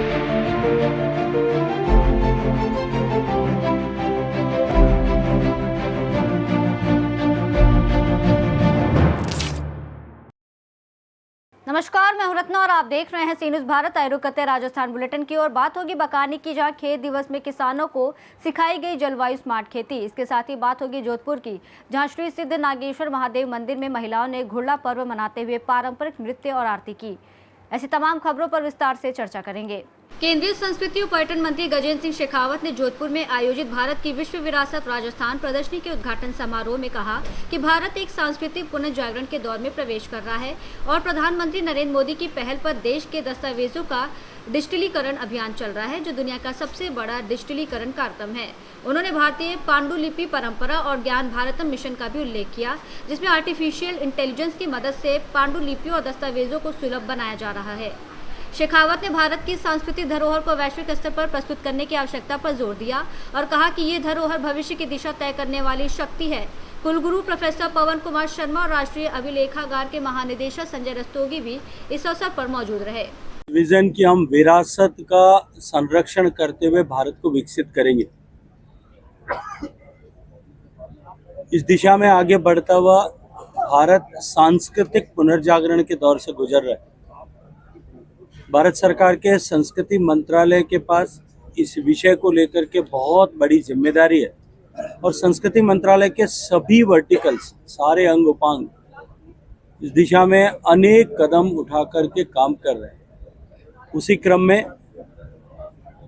नमस्कार, मैं हूं रत्ना और आप देख रहे हैं सी न्यूज़ भारत। रुक करते राजस्थान बुलेटिन की ओर। बात होगी बकानी की, जहां खेत दिवस में किसानों को सिखाई गई जलवायु स्मार्ट खेती। इसके साथ ही बात होगी जोधपुर की, जहां श्री सिद्ध नागेश्वर महादेव मंदिर में महिलाओं ने घुड़ला पर्व मनाते हुए पारंपरिक नृत्य और आरती की। ऐसी तमाम खबरों पर विस्तार से चर्चा करेंगे। केंद्रीय संस्कृति और पर्यटन मंत्री गजेंद्र सिंह शेखावत ने जोधपुर में आयोजित भारत की विश्व विरासत राजस्थान प्रदर्शनी के उद्घाटन समारोह में कहा कि भारत एक सांस्कृतिक पुनर्जागरण के दौर में प्रवेश कर रहा है और प्रधानमंत्री नरेंद्र मोदी की पहल पर देश के दस्तावेजों का डिजिटलीकरण अभियान चल रहा है, जो दुनिया का सबसे बड़ा डिजिटलीकरण कार्यक्रम है। उन्होंने भारतीय पांडुलिपि परंपरा और ज्ञान भारतम मिशन का भी उल्लेख किया, जिसमें आर्टिफिशियल इंटेलिजेंस की मदद से पांडुलिपियों और दस्तावेजों को सुलभ बनाया जा रहा है। शेखावत ने भारत की सांस्कृतिक धरोहर को वैश्विक स्तर पर प्रस्तुत करने की आवश्यकता पर जोर दिया और कहा कि ये धरोहर भविष्य की दिशा तय करने वाली शक्ति है। कुलगुरु प्रोफेसर पवन कुमार शर्मा और राष्ट्रीय अभिलेखागार के महानिदेशक संजय रस्तोगी भी इस अवसर पर मौजूद रहे। विजन की हम विरासत का संरक्षण करते हुए भारत को विकसित करेंगे। इस दिशा में आगे बढ़ता हुआ भारत सांस्कृतिक पुनर्जागरण के दौर से गुजर रहा है। भारत सरकार के संस्कृति मंत्रालय के पास इस विषय को लेकर के बहुत बड़ी जिम्मेदारी है और संस्कृति मंत्रालय के सभी वर्टिकल्स, सारे अंग उपांग इस दिशा में अनेक कदम उठा करके काम कर रहे हैं। उसी क्रम में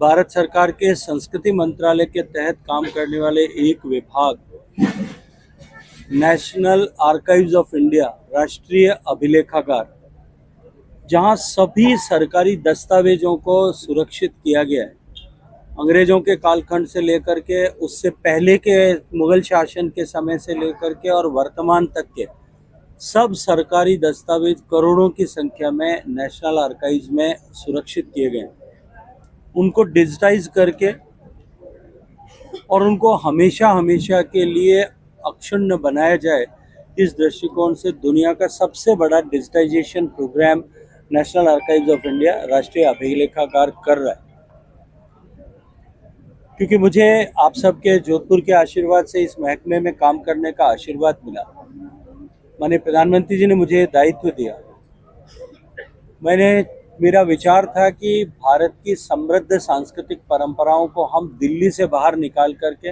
भारत सरकार के संस्कृति मंत्रालय के तहत काम करने वाले एक विभाग, नेशनल आर्काइव्स ऑफ इंडिया, राष्ट्रीय अभिलेखागार, जहां सभी सरकारी दस्तावेजों को सुरक्षित किया गया है। अंग्रेजों के कालखंड से लेकर के, उससे पहले के मुगल शासन के समय से लेकर के और वर्तमान तक के सब सरकारी दस्तावेज करोड़ों की संख्या में नेशनल आर्काइव्स में सुरक्षित किए गए हैं। उनको डिजिटाइज करके और उनको हमेशा हमेशा के लिए अक्षुण्ण बनाया जाए, इस दृष्टिकोण से दुनिया का सबसे बड़ा digitization program national archives of India, राष्ट्रीय अभिलेखागार कर रहा है। क्योंकि मुझे आप सबके जोधपुर के आशीर्वाद से इस महकमे में काम करने का आशीर्वाद मिला। माननीय प्रधानमंत्री जी ने मुझे दायित्व दिया। मेरा विचार था कि भारत की समृद्ध सांस्कृतिक परंपराओं को हम दिल्ली से बाहर निकाल करके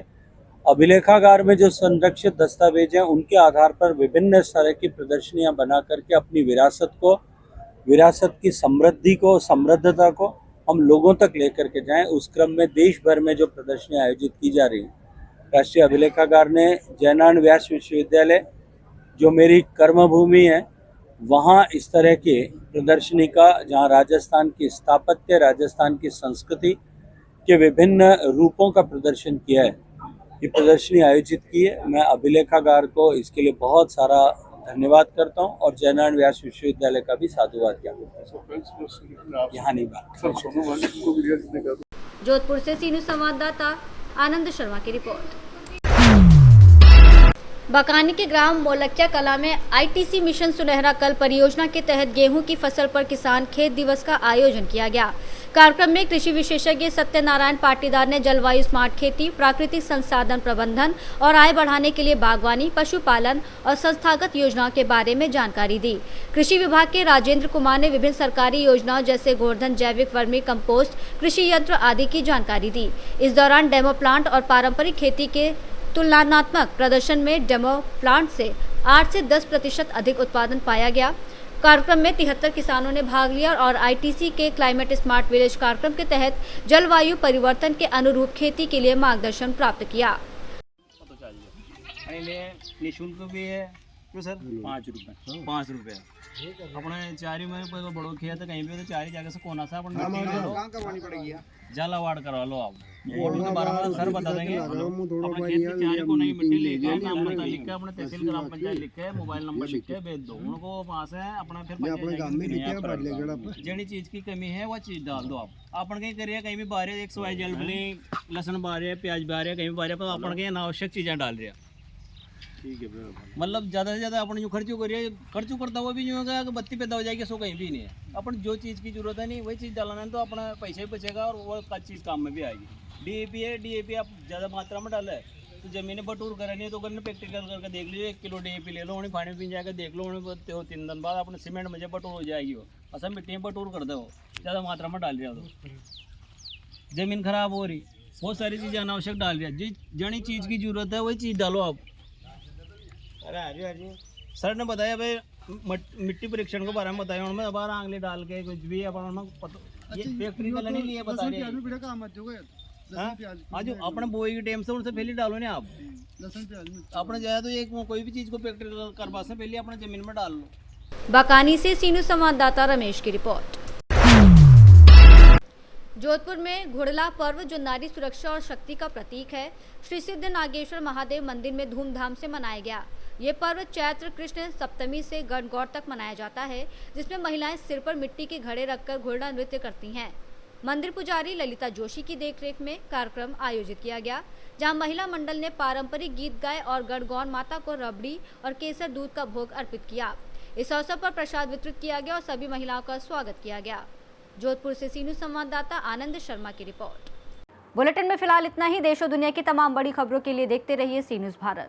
अभिलेखागार में जो संरक्षित दस्तावेज हैं, उनके आधार पर विभिन्न तरह की प्रदर्शनियां बना करके अपनी विरासत की समृद्धि को, समृद्धता को हम लोगों तक लेकर के जाएं। उस क्रम में देश भर में जो प्रदर्शनियां आयोजित की जा रही हैं, राष्ट्रीय अभिलेखागार ने जयनारायण व्यास विश्वविद्यालय, जो मेरी कर्मभूमि है, वहाँ इस तरह के प्रदर्शनी का, जहाँ राजस्थान की स्थापत्य, राजस्थान की संस्कृति के विभिन्न रूपों का प्रदर्शन किया है, ये प्रदर्शनी आयोजित की है। मैं अभिलेखागार को इसके लिए बहुत सारा धन्यवाद करता हूं और जयनारायण व्यास विश्वविद्यालय का भी साधुवाद ज्ञापित करता हूं। यहाँ नहीं बात। जोधपुर से सी न्यूज़ संवाददाता आनंद शर्मा की रिपोर्ट। बकानी के ग्राम मोलक्या कला में आईटीसी मिशन सुनहरा कल परियोजना के तहत गेहूं की फसल पर किसान खेत दिवस का आयोजन किया गया। कार्यक्रम में कृषि विशेषज्ञ सत्यनारायण पाटीदार ने जलवायु स्मार्ट खेती, प्राकृतिक संसाधन प्रबंधन और आय बढ़ाने के लिए बागवानी, पशुपालन और संस्थागत योजनाओं के बारे में जानकारी दी। कृषि विभाग के राजेंद्र कुमार ने विभिन्न सरकारी योजनाओं जैसे गोवर्धन जैविक वर्मी कंपोस्ट, कृषि यंत्र आदि की जानकारी दी। इस दौरान डेमो प्लांट और पारंपरिक खेती के तुलनात्मक प्रदर्शन में डेमो प्लांट से 8 से 10% अधिक उत्पादन पाया गया। कार्यक्रम में 73 किसानों ने भाग लिया और आईटीसी के क्लाइमेट स्मार्ट विलेज कार्यक्रम के तहत जलवायु परिवर्तन के अनुरूप खेती के लिए मार्गदर्शन प्राप्त किया। निःशुल्क भी है क्यों सर? 5 रुपये अपने चारी में कोई बड़ो खेत कहीं पे तो चारी जगह से कोना सा करवानी पड़ेगी, जल अवार्ड करवा लो आप। तो बारह सर बता देंगे अपने खेत की चारी को नहीं मिट्टी लेके नाम पता लिख के अपने तहसील ग्राम पंचायत लिख के मोबाइल नंबर लिख के भेज दो उनको। वहाँ से अपना फिर जड़ी चीज की कमी है वह चीज डाल दो आप। अपन कहीं करिए कहीं भी बारे 100 जल लहसुन बारे, प्याज बारे, कहीं भी बारे पर अपन कहीं अनावश्यक चीजें डाल रहे हैं। ठीक है। मतलब ज़्यादा से ज़्यादा अपन जो खर्चो करिए, खर्चो करता हुआ भी जो होगा कि बत्ती पैदा हो जाएगी, सो कहीं भी नहीं है। अपन जो चीज़ की जरूरत है नहीं वही चीज़ डालना है, तो अपना पैसा भी बचेगा और वो चीज़ काम में भी आएगी। DAP है, DAP आप ज़्यादा मात्रा में डाला है तो ज़मीनें बटूर करनी है, तो करने प्रैक्टिकल करके देख लीजिए। 1 किलो DAP ले लो, उन्हें पानी पी जाएगा, देख लो उन्हें 3 दिन बाद अपने सीमेंट में जब बटूर हो जाएगी वो। ऐसा मिट्टी में बटूर कर दो, ज़्यादा मात्रा में डाल दिया तो ज़मीन खराब हो रही, बहुत सारी चीज़ें अनावश्यक डाल दिया। जिस जनी चीज़ की जरूरत है वही चीज़ डालो आप। सर ने बताया भाई मिट्टी परीक्षण के बारे में बताया उन्होंने, बाहर आंगली डाल के कुछ भी अपन ये फैक्ट्री का नहीं लिया बता रहे हैं। हाँ जो अपने बोई के टाइम से उनसे पहले डालो ना आप, अपने जाए तो एक कोई भी चीज़ को फैक्ट्री करवा से पहले अपने ज़मीन में डाल लो। बकानी से सीनू संवाददाता रमेश की रिपोर्ट। जोधपुर में घुड़ला पर्व जो नारी सुरक्षा और शक्ति का प्रतीक है, श्री सिद्ध नागेश्वर महादेव मंदिर में धूमधाम से मनाया गया। ये पर्व चैत्र कृष्ण सप्तमी से गणगौर तक मनाया जाता है, जिसमें महिलाएं सिर पर मिट्टी के घड़े रखकर घुड़ला नृत्य करती हैं। मंदिर पुजारी ललिता जोशी की देखरेख में कार्यक्रम आयोजित किया गया, जहां महिला मंडल ने पारंपरिक गीत गाए और गणगौर माता को रबड़ी और केसर दूध का भोग अर्पित किया। इस अवसर पर प्रसाद वितरित किया गया और सभी महिलाओं का स्वागत किया गया। जोधपुर से सीनू संवाददाता आनंद शर्मा की रिपोर्ट। बुलेटिन में फिलहाल इतना ही। देश और दुनिया की तमाम बड़ी खबरों के लिए देखते रहिए सी न्यूज़ भारत।